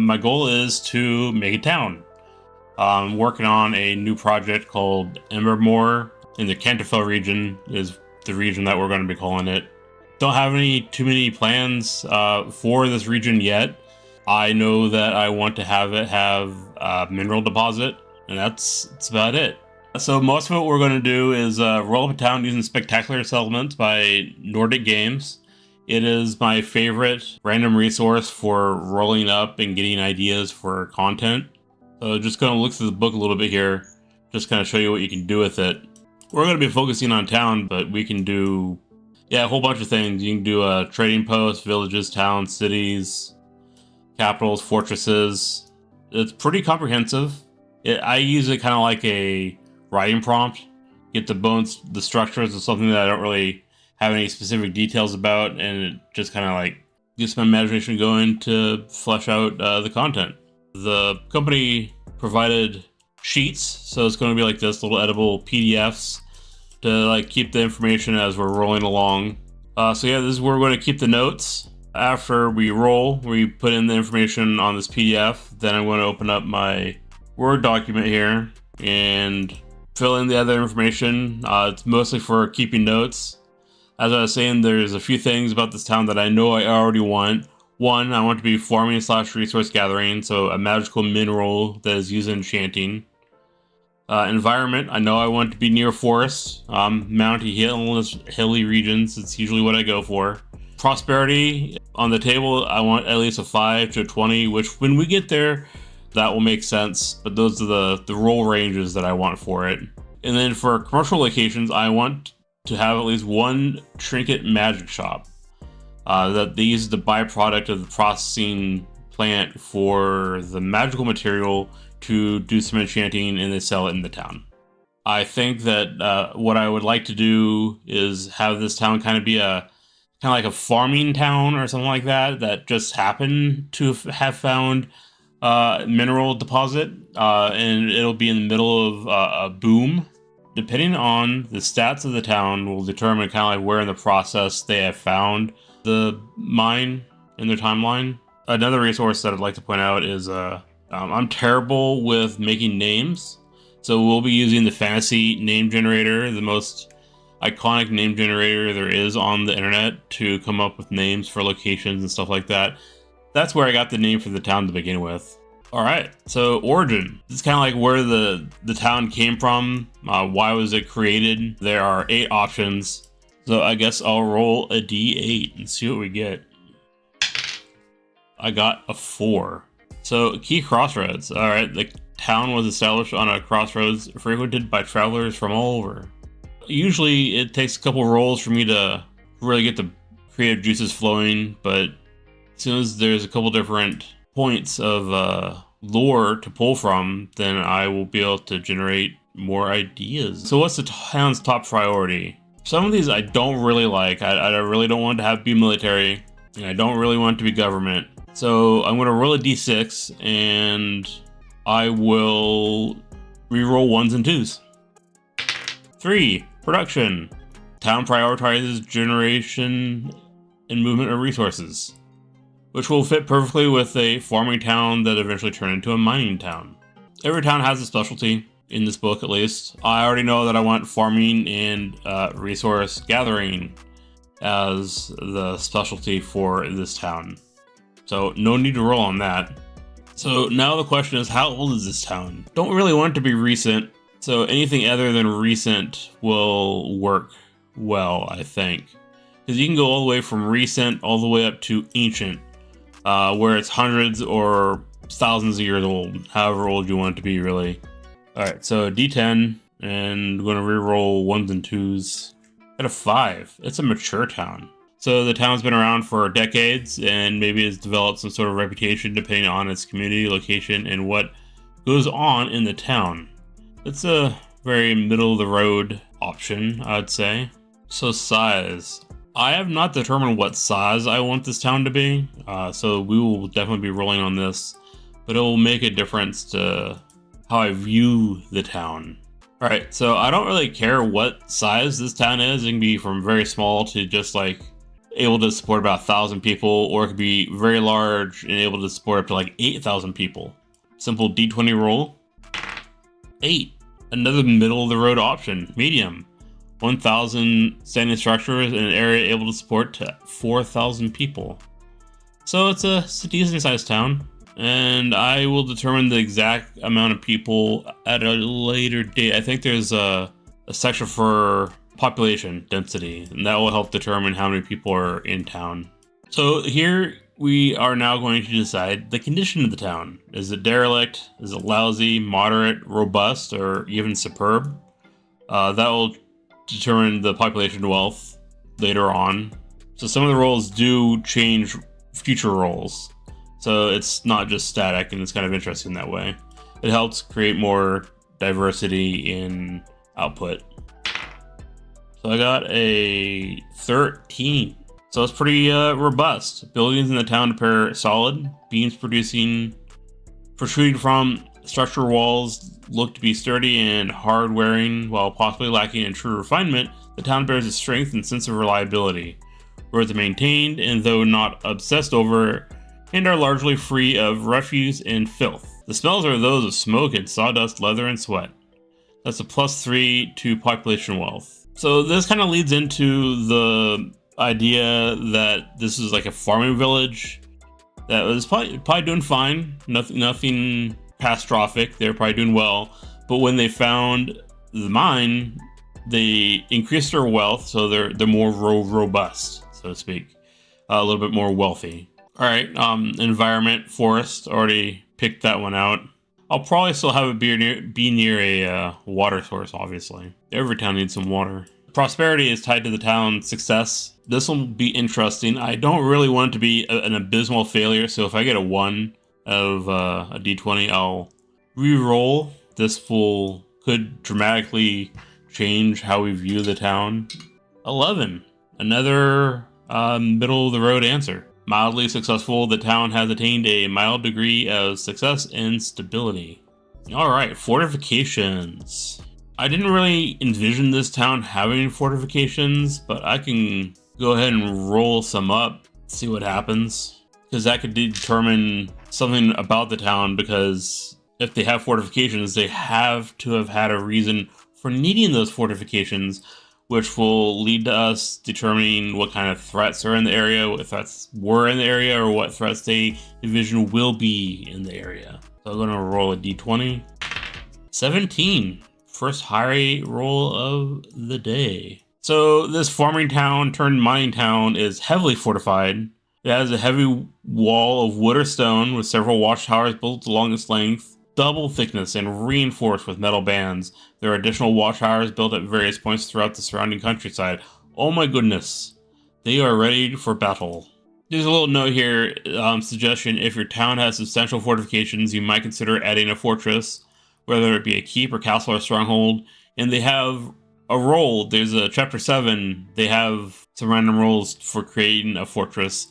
my goal is to make a town. I'm working on a new project called Embermoor in the Canterfell region is the region that we're going to be calling it. Don't have too many plans for this region yet. I know that I want to have it have a mineral deposit, and that's about it. So most of what we're going to do is roll up a town using Spectacular Settlements by Nordic Games. It is my favorite random resource for rolling up and getting ideas for content. So just going to look through the book a little bit here, just kind of show you what you can do with it. We're going to be focusing on town, but we can do a whole bunch of things. You can do trading posts, villages, towns, cities, capitals, fortresses. It's pretty comprehensive. I use it kind of like a writing prompt. Get the structures of something that I don't really have any specific details about, and it just kind of like gets my imagination going to flesh out the content. The company provided sheets, so it's going to be like this little edible PDFs to like keep the information as we're rolling along. So yeah, this is where we're going to keep the notes. After we roll, we put in the information on this PDF. Then I'm going to open up my Word document here and fill in the other information. It's mostly for keeping notes. As I was saying, there's a few things about this town that I know I already want. One, I want to be farming / resource gathering, so a magical mineral that is used in enchanting. Environment, I know I want to be near forests, mountain hilly regions. It's usually what I go for. Prosperity, on the table, I want at least a 5 to a 20, which when we get there, that will make sense. But those are the roll ranges that I want for it. And then for commercial locations, I want to have at least one trinket magic shop. That they use the byproduct of the processing plant for the magical material to do some enchanting, and they sell it in the town. I think that what I would like to do is have this town kind of be like a farming town or something like that just happened to have found mineral deposit, and it'll be in the middle of a boom. Depending on the stats of the town will determine kind of like where in the process they have found the mine in their timeline. Another resource that I'd like to point out is I'm terrible with making names, so we'll be using the fantasy name generator, the most iconic name generator there is on the internet, to come up with names for locations and stuff like that. That's where I got the name for the town to begin with. Alright, so origin. This is kind of like where the town came from. Why was it created? There are 8 options. So I guess I'll roll a d8 and see what we get. I got a 4. So key crossroads. Alright, the town was established on a crossroads frequented by travelers from all over. Usually it takes a couple rolls for me to really get the creative juices flowing, but as soon as there's a couple different points of lore to pull from, then I will be able to generate more ideas. So what's the town's top priority? Some of these I don't really like. I really don't want to be military, and I don't really want it to be government. So I'm going to roll a d6, and I will reroll 1s and 2s. 3. Production. Town prioritizes generation and movement of resources, which will fit perfectly with a farming town that eventually turned into a mining town. Every town has a specialty, in this book at least. I already know that I want farming and resource gathering as the specialty for this town. So no need to roll on that. So now the question is, how old is this town? Don't really want it to be recent, so anything other than recent will work well, I think. Because you can go all the way from recent all the way up to ancient, where it's hundreds or thousands of years old, however old you want it to be, really. Alright, so d10, and I'm going to reroll 1s and 2s. Got a 5. It's a mature town. So the town's been around for decades, and maybe it's developed some sort of reputation depending on its community, location, and what goes on in the town. It's a very middle-of-the-road option, I'd say. So size. I have not determined what size I want this town to be, so we will definitely be rolling on this, but it will make a difference to how I view the town. Alright, so I don't really care what size this town is. It can be from very small to just like able to support about 1,000 people, or it could be very large and able to support up to like 8,000 people. Simple D20 roll. 8. Another middle of the road option, medium. 1,000 standing structures in an area able to support to 4,000 people. So it's a decent sized town, and I will determine the exact amount of people at a later date. I think there's a section for population density, and that will help determine how many people are in town. So here we are now going to decide the condition of the town. Is it derelict? Is it lousy, moderate, robust, or even superb? That will determine the population wealth later on. So some of the roles do change future roles. So it's not just static, and it's kind of interesting that way. It helps create more diversity in output. So I got a 13. So it's pretty robust. Buildings in the town appear solid. Beams protruding from structure walls look to be sturdy and hard-wearing, while possibly lacking in true refinement. The town bears a strength and sense of reliability. Roads are maintained, and though not obsessed over, and are largely free of refuse and filth. The smells are those of smoke and sawdust, leather, and sweat. That's a +3 to population wealth. So this kind of leads into the idea that this is like a farming village that was probably doing fine. Nothing catastrophic. They're probably doing well. But when they found the mine, they increased their wealth, so they're more robust, so to speak, a little bit more wealthy. All right, environment, forest, already picked that one out. I'll probably still have it be near a water source, obviously. Every town needs some water. Prosperity is tied to the town's success. This will be interesting. I don't really want it to be an abysmal failure, so if I get a 1 of a d20, I'll re-roll. This could dramatically change how we view the town. 11. Another middle-of-the-road answer. Mildly successful, the town has attained a mild degree of success and stability. Alright, fortifications. I didn't really envision this town having fortifications, but I can go ahead and roll some up, see what happens. Because that could determine something about the town, because if they have fortifications, they have to have had a reason for needing those fortifications, which will lead to us determining what kind of threats are in the area, what threats were in the area, or what threats they envision will be in the area. So I'm going to roll a d20. 17. First high roll of the day. So this farming town turned mining town is heavily fortified. It has a heavy wall of wood or stone with several watchtowers built along its length, double thickness and reinforced with metal bands. There are additional watchtowers built at various points throughout the surrounding countryside. Oh my goodness. They are ready for battle. There's a little note here, suggestion: if your town has substantial fortifications, you might consider adding a fortress, whether it be a keep or castle or stronghold. And they have a roll. There's a chapter 7. They have some random rolls for creating a fortress.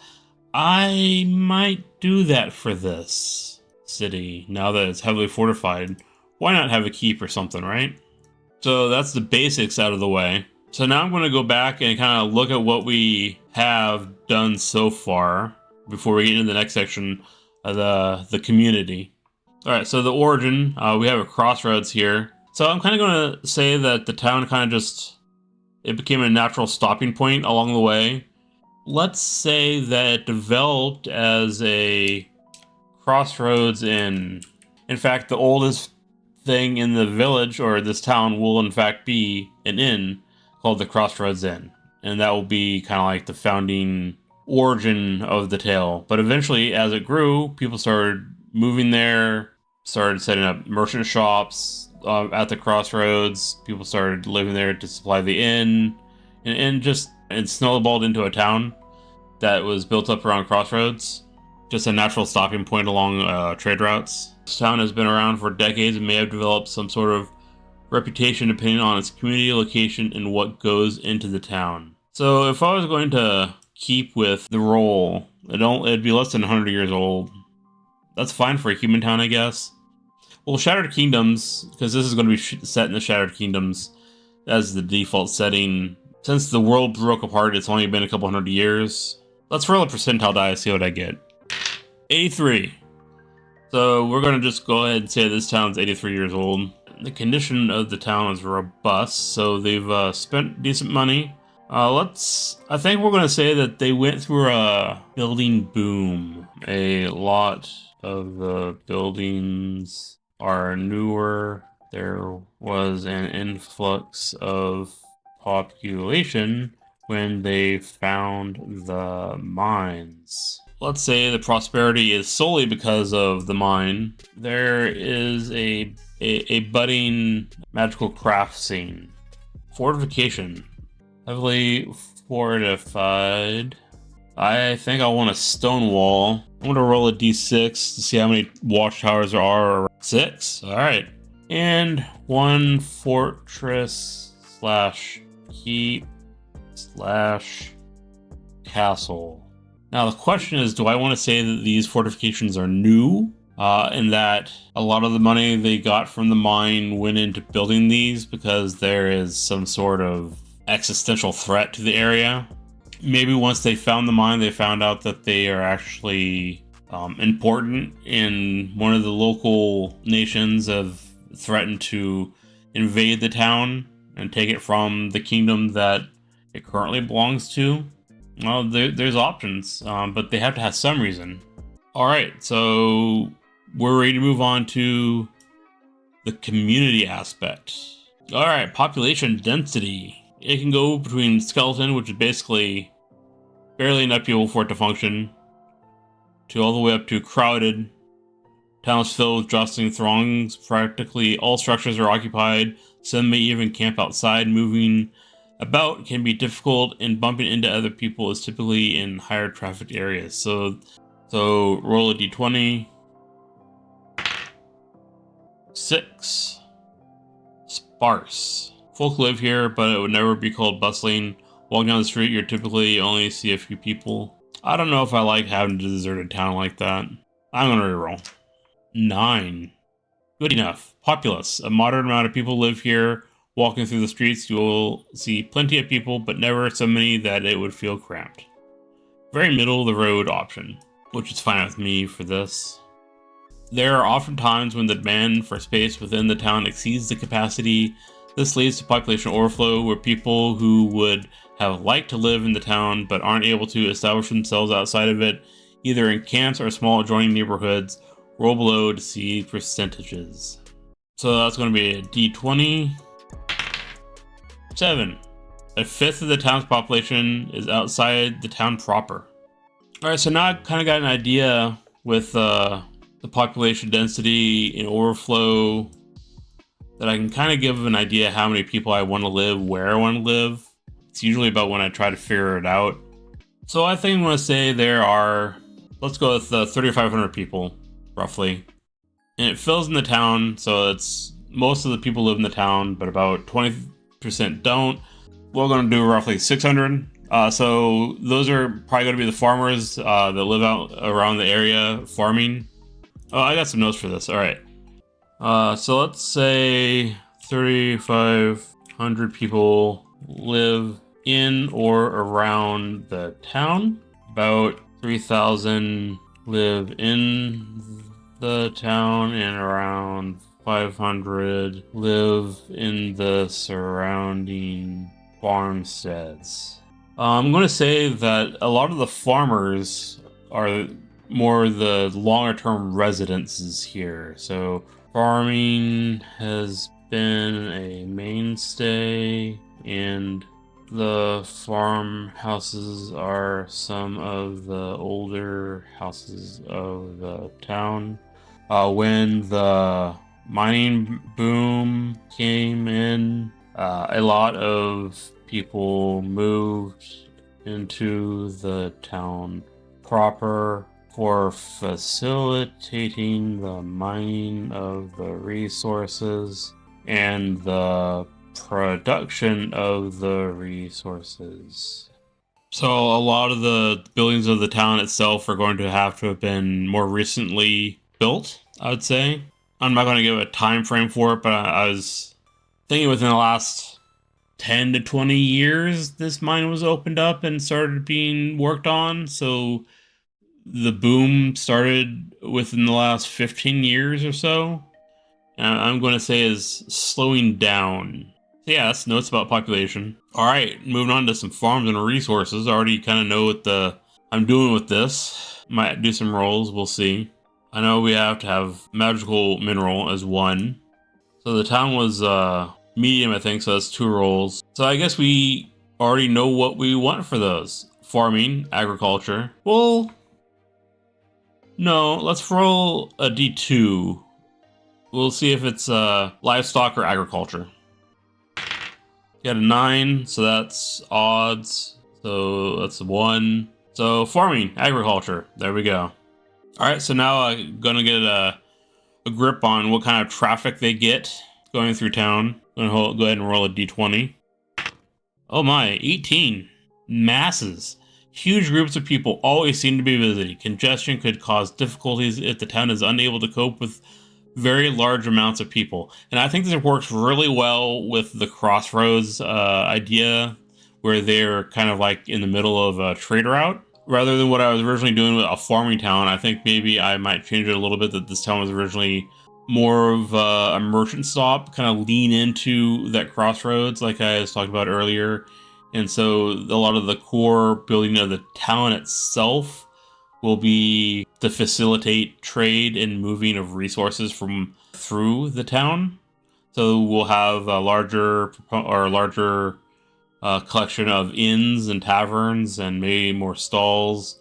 I might do that for this city, now that it's heavily fortified. Why not have a keep or something, right? So that's the basics out of the way. So now I'm going to go back and kind of look at what we have done so far before we get into the next section of the community. All right, so the origin, we have a crossroads here. So I'm kind of going to say that the town kind of it became a natural stopping point along the way. Let's say that it developed as a crossroads inn. In fact, the oldest thing in the village or this town will in fact be an inn called the Crossroads Inn. And that will be kind of like the founding origin of the tale. But eventually, as it grew, people started moving there, started setting up merchant shops at the crossroads. People started living there to supply the inn. And it snowballed into a town that was built up around crossroads. Just a natural stopping point along trade routes. This town has been around for decades and may have developed some sort of reputation depending on its community, location, and what goes into the town. So if I was going to keep with the roll, it'd be less than 100 years old. That's fine for a human town, I guess. Well, Shattered Kingdoms, because this is going to be set in the Shattered Kingdoms as the default setting Since the world broke apart, it's only been a couple hundred years. Let's roll a percentile die, see what I get. 83. So we're going to just go ahead and say this town's 83 years old. The condition of the town is robust, so they've spent decent money. I think we're going to say that they went through a building boom. A lot of the buildings are newer. There was an influx of population when they found the mines. Let's say the prosperity is solely because of the mine. There is a budding magical craft scene. Fortification. Heavily fortified. I think I want a stone wall. I'm going to roll a d6 to see how many watchtowers there are. 6. Alright. And 1 fortress / keep / castle. Now the question is, do I want to say that these fortifications are new? And that a lot of the money they got from the mine went into building these because there is some sort of existential threat to the area. Maybe once they found the mine, they found out that they are actually important, and one of the local nations have threatened to invade the town and take it from the kingdom that it currently belongs to. Well, there's options, but they have to have some reason. Alright, so we're ready to move on to the community aspect. Alright, population density. It can go between skeleton, which is basically barely enough people for it to function, to all the way up to crowded. Towns filled with jostling throngs. Practically all structures are occupied. Some may even camp outside. Moving about can be difficult, and bumping into other people is typically in higher traffic areas. So roll a d20. 6. Sparse. Folk live here, but it would never be called bustling. Walking down the street, you typically only see a few people. I don't know if I like having a deserted town like that. I'm gonna reroll. 9. Good enough. Populous. A moderate amount of people live here. Walking through the streets, you will see plenty of people, but never so many that it would feel cramped. Very middle of the road option, which is fine with me for this. There are often times when the demand for space within the town exceeds the capacity. This leads to population overflow, where people who would have liked to live in the town but aren't able to establish themselves outside of it, either in camps or small adjoining neighborhoods. Roll below to see percentages. So that's going to be a d20. 7. A fifth of the town's population is outside the town proper. Alright, so now I've kind of got an idea with the population density and overflow, that I can kind of give an idea how many people I want to live, where I want to live. It's usually about when I try to figure it out. So I think I'm going to say there are, let's go with 3,500 people, roughly. And it fills in the town, so it's most of the people live in the town, but about 20% don't. We're going to do roughly 600. So those are probably going to be the farmers that live out around the area farming. Oh, I got some notes for this. All right. So let's say 3,500 people live in or around the town. About 3,000 live in the town, and around 500 live in the surrounding farmsteads. I'm going to say that a lot of the farmers are more the longer-term residences here. So farming has been a mainstay, and the farmhouses are some of the older houses of the town. When the mining boom came in, a lot of people moved into the town proper for facilitating the mining of the resources and the production of the resources. So a lot of the buildings of the town itself are going to have been more recently built, I would say. I'm not going to give a time frame for it, but I was thinking within the last 10 to 20 years this mine was opened up and started being worked on. So the boom started within the last 15 years or so. I'm going to say is slowing down. So yeah, that's notes about population. All right, moving on to some farms and resources. I already kind of know what I'm doing with this. Might do some rolls, we'll see. I know we have to have magical mineral as one. So the town was medium, I think, so that's 2 rolls. So I guess we already know what we want for those. Farming, agriculture. Well, no, let's roll a D2. We'll see if it's livestock or agriculture. Got a 9, so that's odds. So that's a 1. So farming, agriculture. There we go. All right, so now I'm gonna get a grip on what kind of traffic they get going through town. I'm gonna go ahead and roll a D20. Oh my, 18. Masses. Huge groups of people always seem to be visiting. Congestion could cause difficulties if the town is unable to cope with very large amounts of people. And I think this works really well with the crossroads idea, where they're kind of like in the middle of a trade route. Rather than what I was originally doing with a farming town, I think maybe I might change it a little bit, that this town was originally more of a merchant stop, kind of lean into that crossroads like I was talking about earlier. And so a lot of the core building of the town itself will be to facilitate trade and moving of resources from through the town. So we'll have a larger collection of inns and taverns, and maybe more stalls,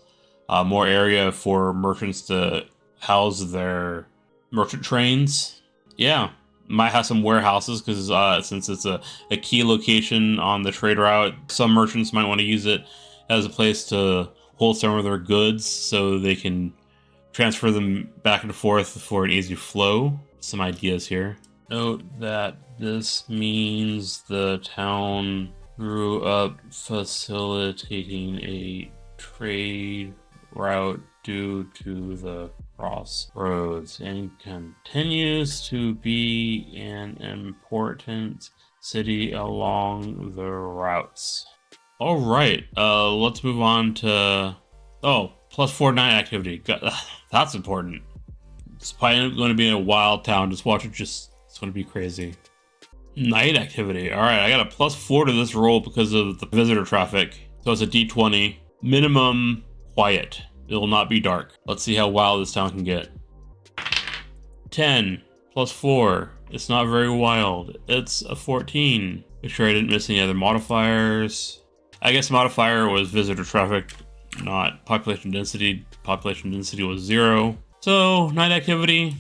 more area for merchants to house their merchant trains. Yeah, might have some warehouses because since it's a key location on the trade route, some merchants might want to use it as a place to hold some of their goods so they can transfer them back and forth for an easy flow. Some ideas here. Note that this means the town grew up facilitating a trade route due to the crossroads and continues to be an important city along the routes. All right, let's move on to +4 night activity. God, that's important. It's probably going to be in a wild town. Just watch it. It's going to be crazy. Night activity. All right, I got a +4 to this roll because of the visitor traffic. So it's a D20. Minimum quiet. It will not be dark. Let's see how wild this town can get. 10 +4. It's not very wild. It's a 14. Make sure I didn't miss any other modifiers. I guess modifier was visitor traffic, not population density. Population density was 0. So night activity,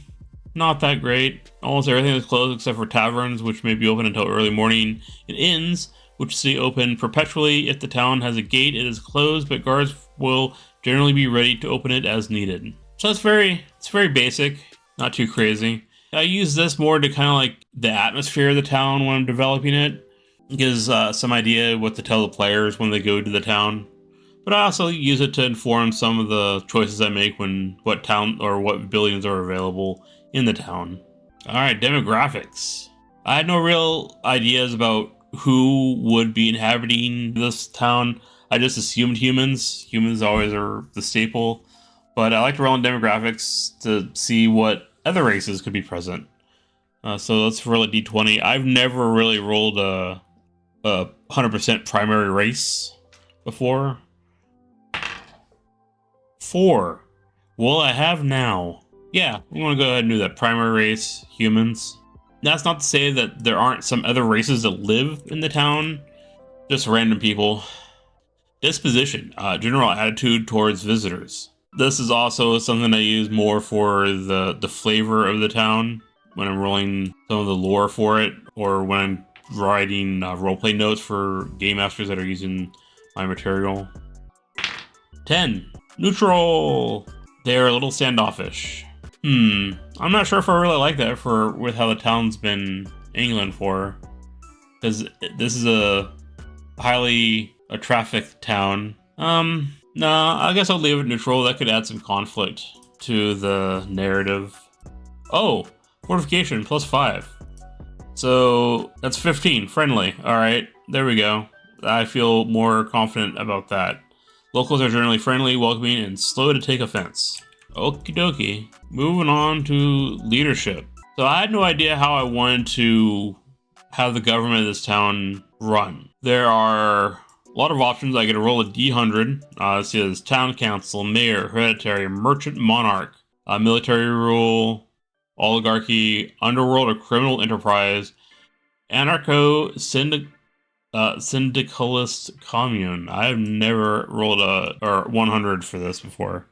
not that great. Almost everything is closed except for taverns, which may be open until early morning, and inns, which stay open perpetually. If the town has a gate, it is closed, but guards will generally be ready to open it as needed. So it's very basic, not too crazy. I use this more to kind of like the atmosphere of the town when I'm developing it. It gives some idea what to tell the players when they go to the town. But I also use it to inform some of the choices I make when what town or what buildings are available in the town. All right, demographics. I had no real ideas about who would be inhabiting this town. I just assumed humans. Humans always are the staple. But I like to roll in demographics to see what other races could be present. So let's roll a d20. I've never really rolled a 100% primary race before. 4. Well, I have now. Yeah, I'm going to go ahead and do that. Primary race, humans. That's not to say that there aren't some other races that live in the town. Just random people. Disposition. General attitude towards visitors. This is also something I use more for the flavor of the town when I'm rolling some of the lore for it, or when I'm writing roleplay notes for game masters that are using my material. 10. Neutral. They're a little standoffish. I'm not sure if I really like that with how the town's been England for, because this is a highly trafficked town. Nah, I guess I'll leave it neutral. That could add some conflict to the narrative. Oh, fortification +5. So that's 15, friendly. All right. there we go. I feel more confident about that. Locals are generally friendly, welcoming, and slow to take offense. Okie dokie. Moving on to leadership. So I had no idea how I wanted to have the government of this town run. There are a lot of options. I get to roll a D100. Let's see, there's town council, mayor, hereditary, merchant, monarch, military rule, oligarchy, underworld or criminal enterprise, syndicalist commune. I have never rolled a 100 for this before.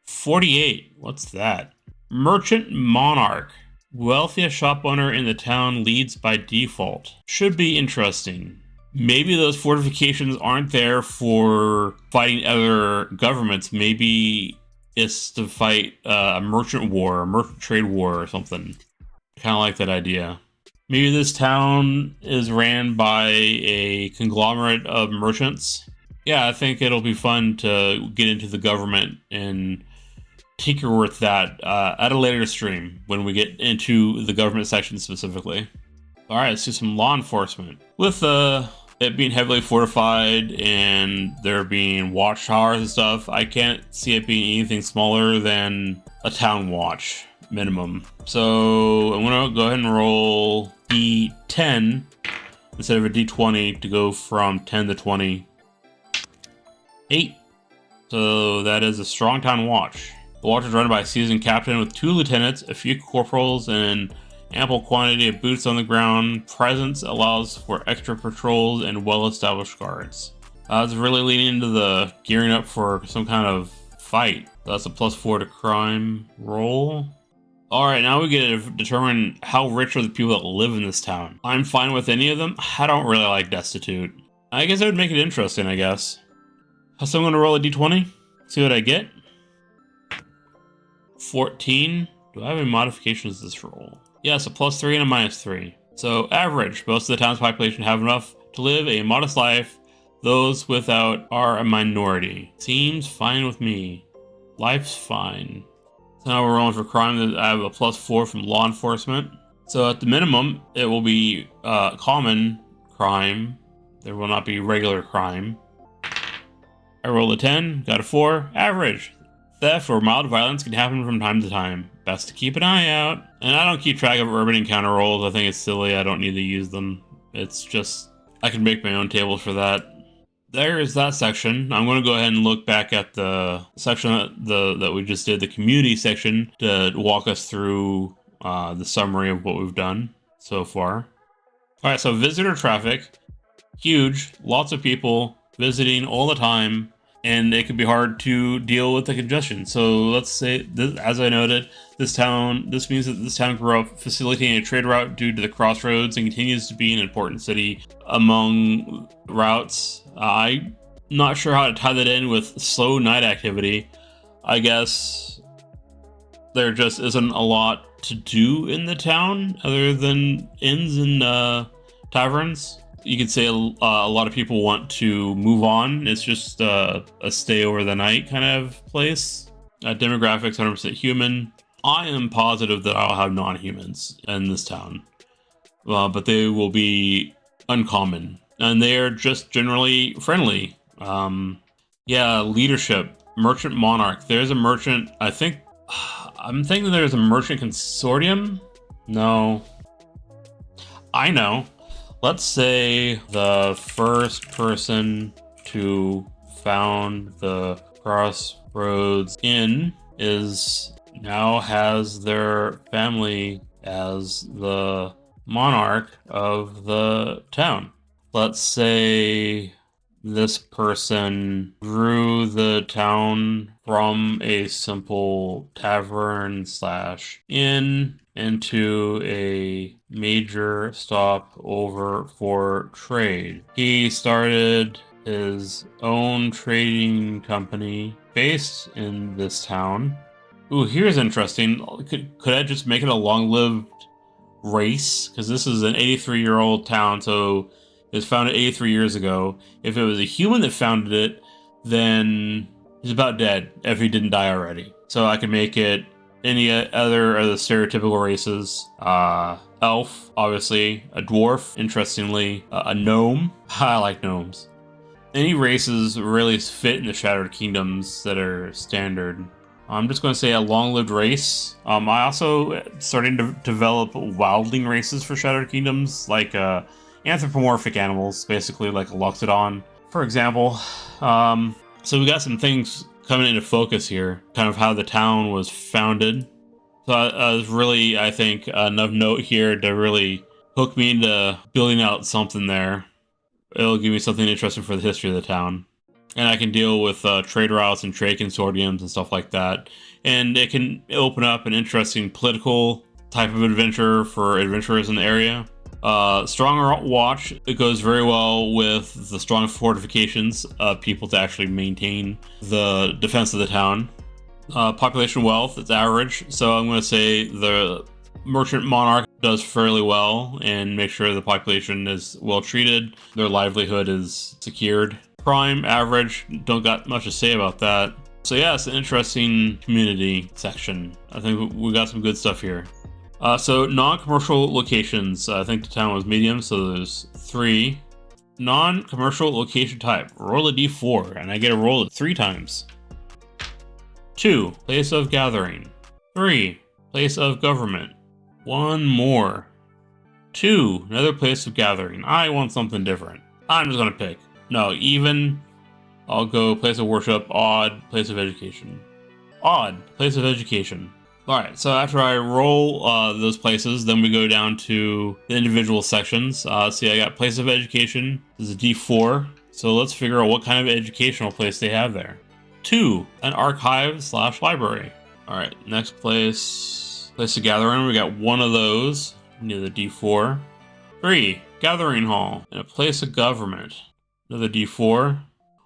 48. What's that? Merchant monarch. Wealthiest shop owner in the town leads by default. Should be interesting. Maybe those fortifications aren't there for fighting other governments. Maybe it's to fight a merchant war, a merchant trade war or something. Kind of like that idea. Maybe this town is ran by a conglomerate of merchants. Yeah, I think it'll be fun to get into the government and tinker with that at a later stream when we get into the government section specifically. All right, let's do some law enforcement. With it being heavily fortified and there being watchtowers and stuff, I can't see it being anything smaller than a town watch minimum. So I'm gonna go ahead and roll D10 instead of a D20 to go from 10 to 20. 8. So that is a strong town watch. The watch is run by a seasoned captain with 2 lieutenants, a few corporals, and ample quantity of boots on the ground. Presence allows for extra patrols and well-established guards. I was really leaning into the gearing up for some kind of fight. That's a +4 to crime roll. Alright, now we get to determine how rich are the people that live in this town. I'm fine with any of them. I don't really like destitute. I guess that would make it interesting, I guess. So I'm going to roll a d20, see what I get. 14. Do I have any modifications to this roll? Yes, a +3 and a -3. So average. Most of the town's population have enough to live a modest life. Those without are a minority. Seems fine with me. Life's fine. So now we're rolling for crime. I have a +4 from law enforcement. So at the minimum, it will be common crime. There will not be regular crime. I rolled a 10, got a 4. Average. Theft or mild violence can happen from time to time. Best to keep an eye out. And I don't keep track of urban encounter rolls. I think it's silly. I don't need to use them. It's just, I can make my own tables for that. There is that section. I'm going to go ahead and look back at the section that we just did, the community section, to walk us through the summary of what we've done so far. All right, so visitor traffic, huge, lots of people visiting all the time, and it can be hard to deal with the congestion. So let's say, this, as I noted, this means that this town grew up facilitating a trade route due to the crossroads and continues to be an important city among routes. I'm not sure how to tie that in with slow night activity. I guess there just isn't a lot to do in the town other than inns and taverns. You could say a lot of people want to move on. It's just a stay over the night kind of place. Demographics 100% human. I am positive that I'll have non-humans in this town, but they will be uncommon, and they are just generally friendly. Yeah, leadership, merchant monarch. There's a merchant. I'm thinking there's a merchant consortium. No, I know. Let's say the first person to found the Crossroads Inn now has their family as the monarch of the town. Let's say this person grew the town from a simple tavern / inn into a major stop over for trade. He started his own trading company based in this town. Ooh, here's interesting. Could I just make it a long-lived race? Because this is an 83-year-old town, so it was founded 83 years ago. If it was a human that founded it, then he's about dead if he didn't die already. So I could make it Any other of the stereotypical races? Elf, obviously. A dwarf, interestingly. A gnome. I like gnomes. Any races really fit in the Shattered Kingdoms that are standard. I'm just going to say a long-lived race. I also starting to develop wildling races for Shattered Kingdoms, like anthropomorphic animals, basically like a Loxodon, for example. So we got some things coming into focus here, kind of how the town was founded. So was really, I think, enough note here to really hook me into building out something there. It'll give me something interesting for the history of the town. And I can deal with trade routes and trade consortiums and stuff like that. And it can open up an interesting political type of adventure for adventurers in the area. Strong watch, it goes very well with the strong fortifications of people to actually maintain the defense of the town. Population wealth, it's average, so I'm going to say the merchant monarch does fairly well and make sure the population is well treated, their livelihood is secured. Crime, average, don't got much to say about that. So yeah, it's an interesting community section. I think we got some good stuff here. So non-commercial locations, I think the town was medium, so there's 3. Non-commercial location type, roll a d4, and I get to roll it 3 times. 2, place of gathering. 3, place of government. 1 more. 2, another place of gathering. I want something different. I'm just gonna pick. No, even. I'll go place of worship, odd, place of education. Odd, place of education. Alright, so after I roll those places, then we go down to the individual sections. See, I got place of education. This is a D4. So let's figure out what kind of educational place they have there. 2, an archive/library. Alright, next place. Place of gathering, we got 1 of those. Near the D4. 3, gathering hall. And a place of government. Another D4.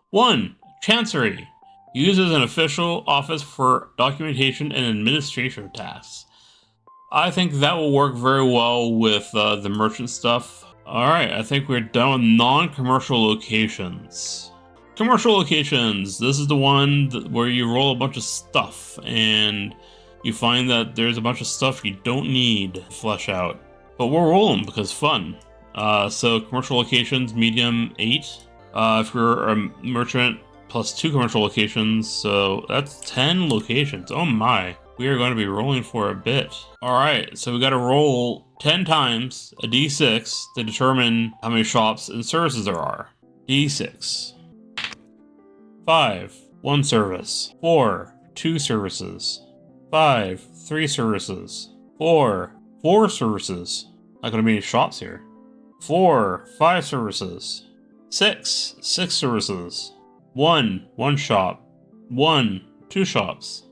1, chancery. Used as an official office for documentation and administration tasks. I think that will work very well with the merchant stuff. Alright, I think we're done with non-commercial locations. Commercial locations. This is the one where you roll a bunch of stuff and you find that there's a bunch of stuff you don't need to flesh out. But we'll roll them because fun. So commercial locations, medium 8. If you're a merchant, plus 2 commercial locations, so that's 10 locations. Oh my, we are going to be rolling for a bit. Alright, so we got to roll 10 times a d6 to determine how many shops and services there are. d6. 5, 1 service. 4, 2 services. 5, 3 services. 4, 4 services. Not going to be any shops here. 4, 5 services. 6, 6 services. 1, 1 shop. 1, 2 shops.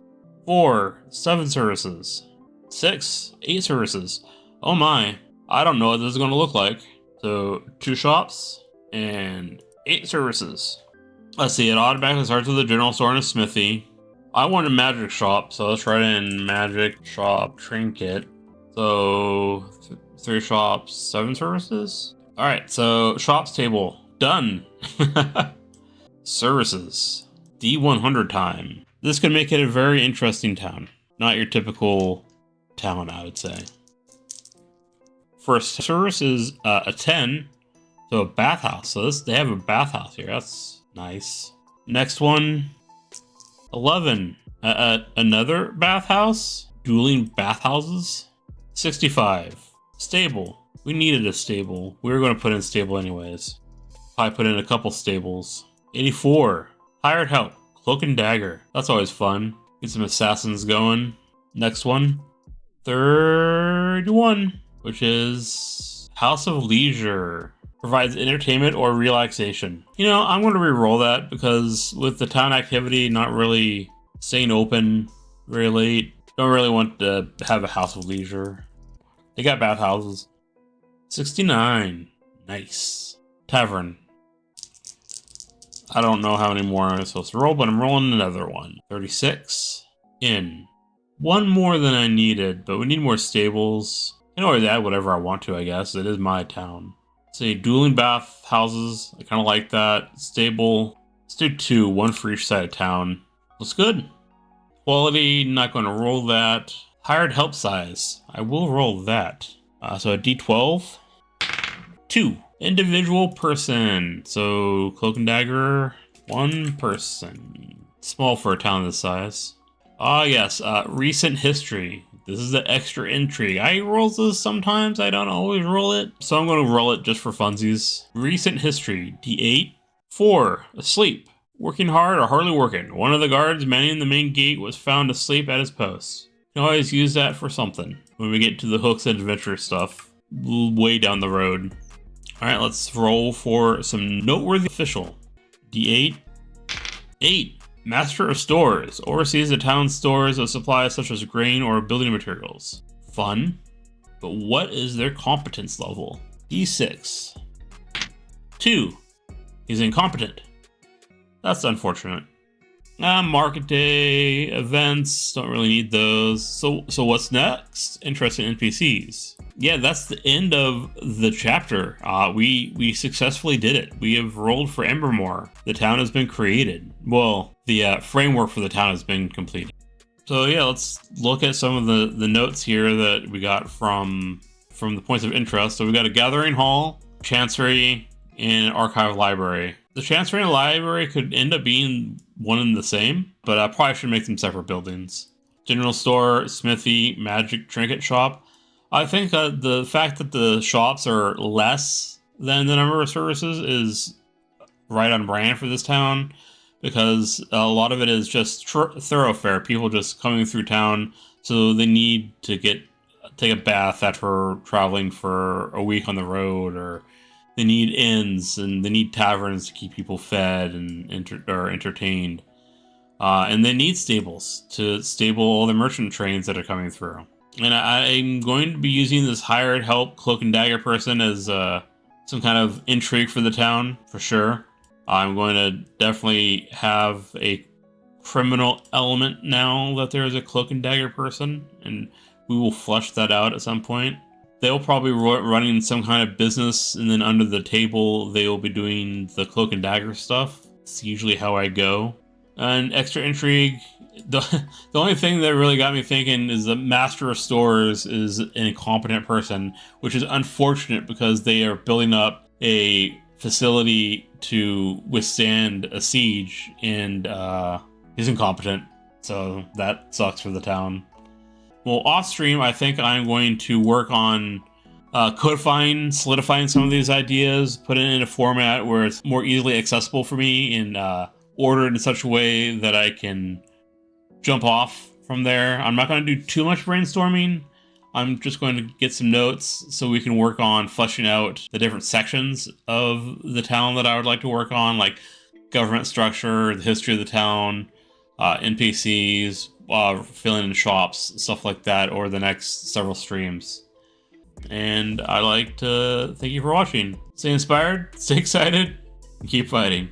4, 7 services. 6, 8 services. Oh my, I don't know what this is going to look like. So 2 shops and 8 services. Let's see, it automatically starts with a general store and a smithy. I want a magic shop, so let's write in magic shop trinket. So 3 shops, 7 services. All right, so shops table done. Services. D100 time. This could make it a very interesting town. Not your typical town, I would say. First service is a 10. So a bathhouse. So they have a bathhouse here. That's nice. Next one, 11. Another bathhouse? Dueling bathhouses? 65. Stable. We needed a stable. We were going to put in stable anyways. Probably put in a couple stables. 84. Hired help. Cloak and dagger. That's always fun. Get some assassins going. Next one. 31. Which is House of Leisure. Provides entertainment or relaxation. You know, I'm going to re-roll that because with the town activity not really staying open very late, don't really want to have a House of Leisure. They got bathhouses. 69. Nice. Tavern. I don't know how many more I'm supposed to roll, but I'm rolling another one. 36. Inn. 1 more than I needed, but we need more stables. I can always add whatever I want to, I guess. It is my town. Say dueling bath houses. I kind of like that. Stable. Let's do 2, 1 for each side of town. Looks good. Quality, not going to roll that. Hired help size, I will roll that. So a D12. 2. Individual person. So cloak and dagger, 1 person. Small for a town this size. Yes, recent history. This is the extra intrigue. I roll this sometimes, I don't always roll it. So I'm going to roll it just for funsies. Recent history, D8. 4. Asleep. Working hard or hardly working. One of the guards manning the main gate was found asleep at his post. You can always use that for something. When we get to the hooks and adventure stuff, way down the road. Alright, let's roll for some noteworthy official. D8. 8. Master of stores. Oversees the town's stores of supplies such as grain or building materials. Fun. But what is their competence level? D6. 2. He's incompetent. That's unfortunate. Market day, events, don't really need those. So what's next? Interesting NPCs. Yeah, that's the end of the chapter. We successfully did it. We have rolled for Embermoor. The town has been created. Well, the framework for the town has been completed. So yeah, let's look at some of the notes here that we got from the points of interest. So we got a gathering hall, chancery, and an archive library. The chancery and library could end up being one and the same, but I probably should make them separate buildings. General store, smithy, magic trinket shop. I think the fact that the shops are less than the number of services is right on brand for this town, because a lot of it is just thoroughfare. People just coming through town, so they need to take a bath after traveling for a week on the road, or they need inns and they need taverns to keep people fed and entertained. And they need stables to stable all the merchant trains that are coming through. And I'm going to be using this hired help cloak and dagger person as some kind of intrigue for the town, for sure. I'm going to definitely have a criminal element now that there is a cloak and dagger person, and we will flush that out at some point. They'll probably be running some kind of business, and then under the table, they will be doing the cloak and dagger stuff. It's usually how I go. And extra intrigue, the only thing that really got me thinking is the master of stores is an incompetent person, which is unfortunate because they are building up a facility to withstand a siege, and he's incompetent. So that sucks for the town. Well, off stream, I think I'm going to work on codifying, solidifying some of these ideas, put it in a format where it's more easily accessible for me, and ordered in such a way that I can jump off from there. I'm not going to do too much brainstorming. I'm just going to get some notes so we can work on fleshing out the different sections of the town that I would like to work on, like government structure, the history of the town, NPCs, filling in shops, stuff like that, over the next several streams. And I'd like to thank you for watching. Stay inspired, stay excited, and keep fighting.